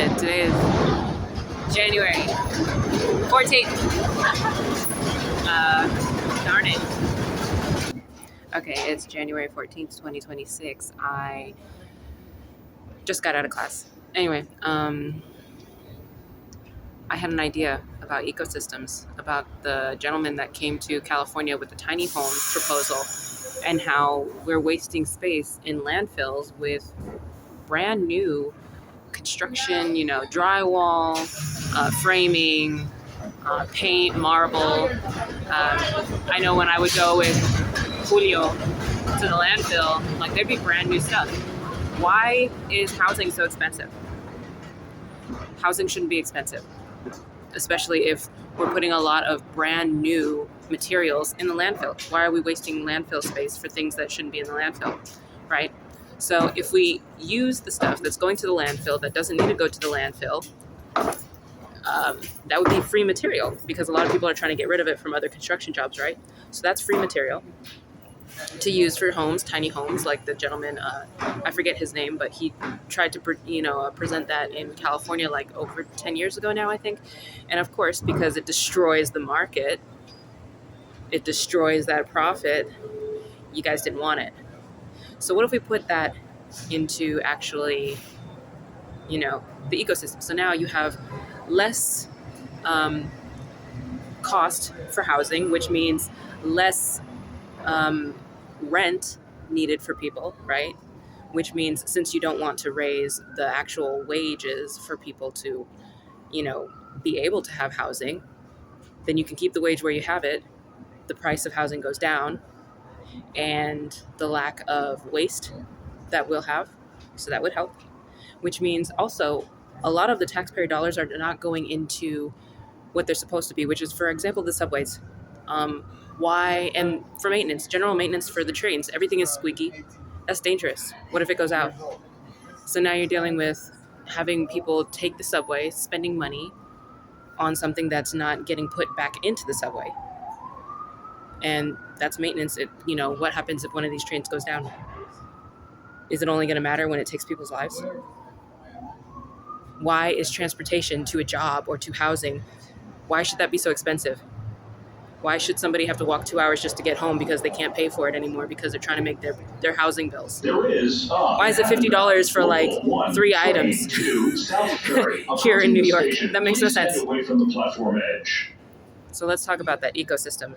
it. Today is January 14th. Darn it. Okay, it's January 14th, 2026. I just got out of class. Anyway, I had an idea about ecosystems, about the gentleman that came to California with the tiny homes proposal, and how we're wasting space in landfills with brand new construction, drywall, framing, paint, marble. I know when I would go with Julio to the landfill, like there'd be brand new stuff. Why is housing so expensive? Housing shouldn't be expensive, especially if we're putting a lot of brand new materials in the landfill. Why are we wasting landfill space for things that shouldn't be in the landfill, right? So if we use the stuff that's going to the landfill that doesn't need to go to the landfill, that would be free material, because a lot of people are trying to get rid of it from other construction jobs, right? So that's free material to use for homes, tiny homes, like the gentleman, I forget his name, but he tried to present that in California like over 10 years ago now, I think. And of course, because it destroys the market, it destroys that profit, you guys didn't want it. So what if we put that into actually, the ecosystem? So now you have less cost for housing, which means less rent needed for people, right? Which means since you don't want to raise the actual wages for people to, be able to have housing, then you can keep the wage where you have it. The price of housing goes down, and the lack of waste that we'll have. So that would help, which means also a lot of the taxpayer dollars are not going into what they're supposed to be, which is, for example, the subways. Why? And for maintenance, general maintenance for the trains, everything is squeaky. That's dangerous. What if it goes out? So now you're dealing with having people take the subway, spending money on something that's not getting put back into the subway. And that's maintenance. What happens if one of these trains goes down? Is it only going to matter when it takes people's lives? Why is transportation to a job or to housing, why should that be so expensive? Why should somebody have to walk 2 hours just to get home because they can't pay for it anymore because they're trying to make their housing bills? Why is it $50 for like 3 items here in New York? That makes no sense. So let's talk about that ecosystem.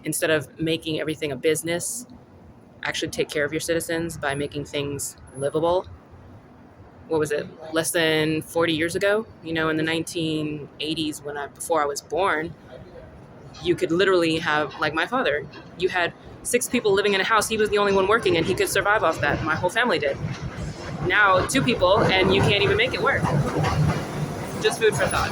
Instead of making everything a business, actually take care of your citizens by making things livable. What was it? Less than 40 years ago, in the 1980s, before I was born, you could literally have, like my father, you had 6 people living in a house. He was the only one working, and he could survive off that. My whole family did. Now 2 people, and you can't even make it work. Just food for thought.